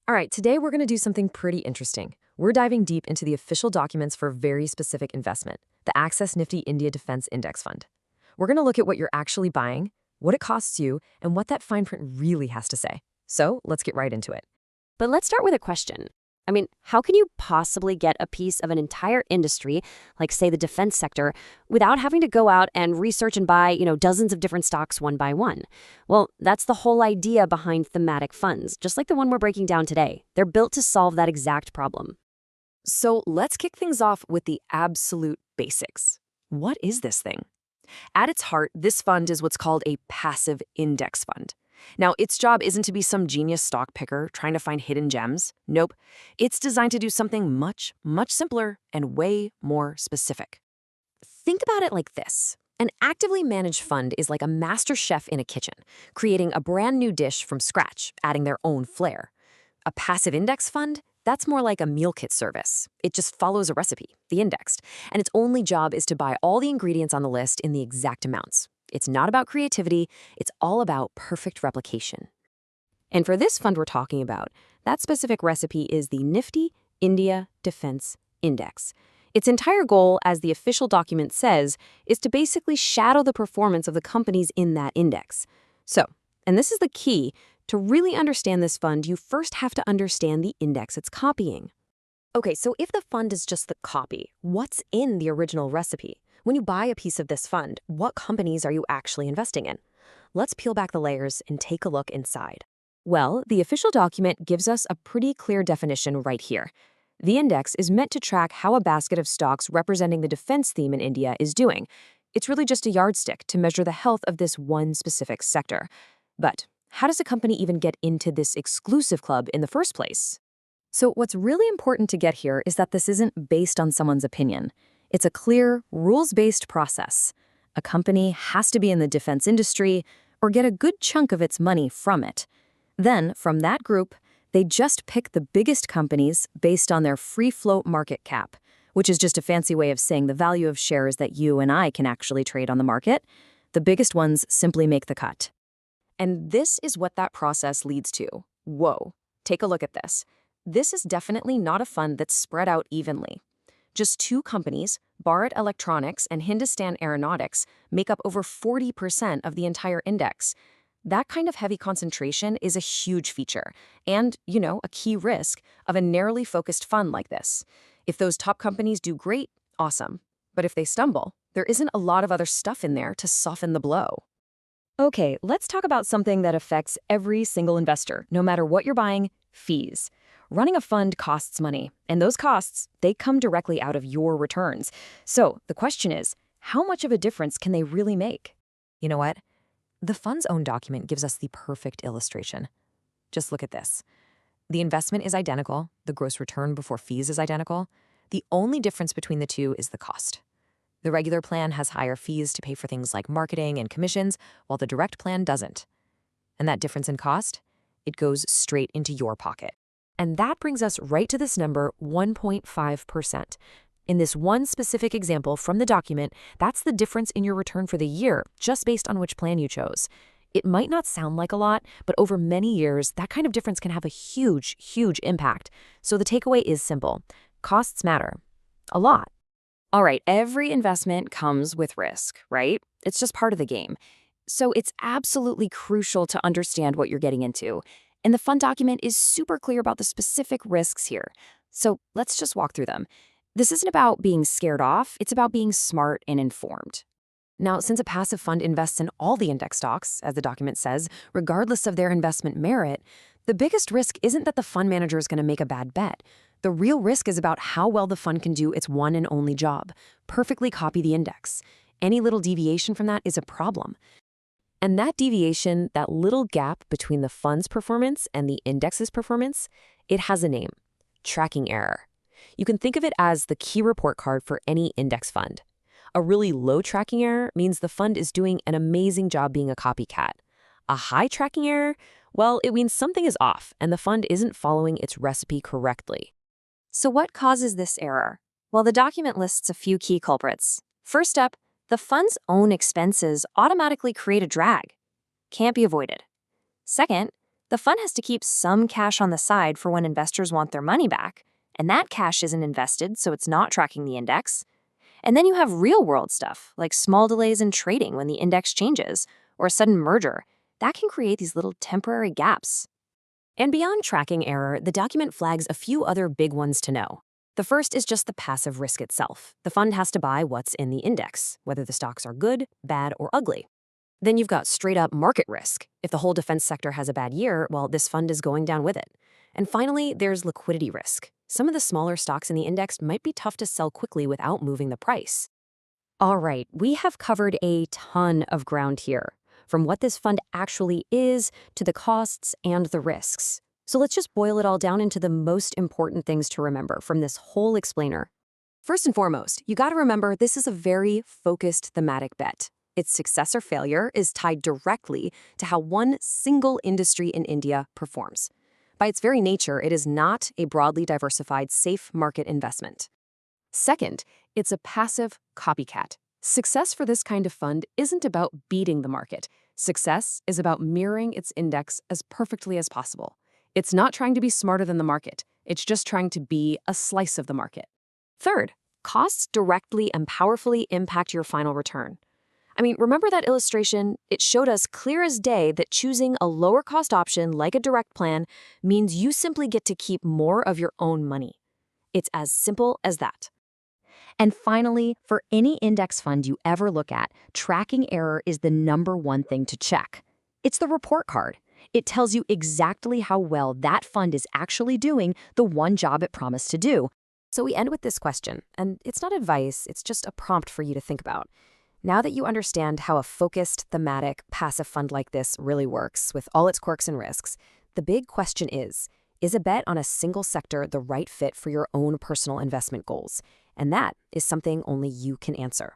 All right, today we're going to do something pretty interesting. We're diving deep into the official documents for very specific investment, the Access Nifty India Defence Index Fund. We're going to look at what you're actually buying, what it costs you, and what that fine print really has to say. So let's get right into it. But let's start with a question. How can you possibly get a piece of an entire industry, like say the defense sector, without having to go out and research and buy, dozens of different stocks one by one? Well, that's the whole idea behind thematic funds, just like the one we're breaking down today. They're built to solve that exact problem. So let's kick things off with the absolute basics. What is this thing? At its heart, this fund is what's called a passive index fund. Now, its job isn't to be some genius stock picker trying to find hidden gems. Nope. It's designed to do something much, much simpler and way more specific. Think about it like this. An actively managed fund is like a master chef in a kitchen, creating a brand new dish from scratch, adding their own flair. A passive index fund? That's more like a meal kit service. It just follows a recipe, the indexed, and its only job is to buy all the ingredients on the list in the exact amounts. It's not about creativity, it's all about perfect replication. And for this fund we're talking about, that specific recipe is the Nifty India Defence Index. Its entire goal, as the official document says, is to basically shadow the performance of the companies in that index. So, and this is the key, to really understand this fund, you first have to understand the index it's copying. Okay, so if the fund is just the copy, what's in the original recipe? When you buy a piece of this fund, what companies are you actually investing in? Let's peel back the layers and take a look inside. Well, the official document gives us a pretty clear definition right here. The index is meant to track how a basket of stocks representing the defense theme in India is doing. It's really just a yardstick to measure the health of this one specific sector. But how does a company even get into this exclusive club in the first place? So what's really important to get here is that this isn't based on someone's opinion. It's a clear, rules-based process. A company has to be in the defense industry or get a good chunk of its money from it. Then, from that group, they just pick the biggest companies based on their free float market cap, which is just a fancy way of saying the value of shares that you and I can actually trade on the market. The biggest ones simply make the cut. And this is what that process leads to. Whoa, take a look at this. This is definitely not a fund that's spread out evenly. Just two companies, Bharat Electronics and Hindustan Aeronautics, make up over 40% of the entire index. That kind of heavy concentration is a huge feature and, a key risk of a narrowly focused fund like this. If those top companies do great, awesome. But if they stumble, there isn't a lot of other stuff in there to soften the blow. Okay, let's talk about something that affects every single investor, no matter what you're buying: fees. Running a fund costs money, and those costs, they come directly out of your returns. So the question is, how much of a difference can they really make? You know what? The fund's own document gives us the perfect illustration. Just look at this. The investment is identical, the gross return before fees is identical. The only difference between the two is the cost. The regular plan has higher fees to pay for things like marketing and commissions, while the direct plan doesn't. And that difference in cost, it goes straight into your pocket. And that brings us right to this number, 1.5%. In this one specific example from the document, that's the difference in your return for the year, just based on which plan you chose. It might not sound like a lot, but over many years, that kind of difference can have a huge, huge impact. So the takeaway is simple. Costs matter. A lot. All right, every investment comes with risk, right? It's just part of the game. So it's absolutely crucial to understand what you're getting into. And the fund document is super clear about the specific risks here. So let's just walk through them. This isn't about being scared off, it's about being smart and informed. Now, since a passive fund invests in all the index stocks, as the document says, regardless of their investment merit, the biggest risk isn't that the fund manager is going to make a bad bet. The real risk is about how well the fund can do its one and only job: perfectly copy the index. Any little deviation from that is a problem. And that deviation, that little gap between the fund's performance and the index's performance, it has a name: tracking error. You can think of it as the key report card for any index fund. A really low tracking error means the fund is doing an amazing job being a copycat. A high tracking error, well, it means something is off and the fund isn't following its recipe correctly. So what causes this error? Well, the document lists a few key culprits. First up, the fund's own expenses automatically create a drag. Can't be avoided. Second, The fund has to keep some cash on the side for when investors want their money back, and that cash isn't invested, so it's not tracking the index. And then you have real-world stuff, like small delays in trading when the index changes, or a sudden merger. That can create these little temporary gaps. And beyond tracking error, the document flags a few other big ones to know. The first is just the passive risk itself. The fund has to buy what's in the index, whether the stocks are good, bad, or ugly. Then you've got straight-up market risk. If the whole defense sector has a bad year, well, this fund is going down with it. And finally, there's liquidity risk. Some of the smaller stocks in the index might be tough to sell quickly without moving the price. All right, we have covered a ton of ground here, from what this fund actually is to the costs and the risks. So let's just boil it all down into the most important things to remember from this whole explainer. First and foremost, you got to remember this is a very focused thematic bet. Its success or failure is tied directly to how one single industry in India performs. By its very nature, it is not a broadly diversified, safe market investment. Second, it's a passive copycat. Success for this kind of fund isn't about beating the market. Success is about mirroring its index as perfectly as possible. It's not trying to be smarter than the market. It's just trying to be a slice of the market. Third, costs directly and powerfully impact your final return. Remember that illustration? It showed us clear as day that choosing a lower cost option like a direct plan means you simply get to keep more of your own money. It's as simple as that. And finally, for any index fund you ever look at, tracking error is the #1 thing to check. It's the report card. It tells you exactly how well that fund is actually doing the one job it promised to do. So we end with this question, and it's not advice, it's just a prompt for you to think about. Now that you understand how a focused, thematic, passive fund like this really works, with all its quirks and risks, the big question is a bet on a single sector the right fit for your own personal investment goals? And that is something only you can answer.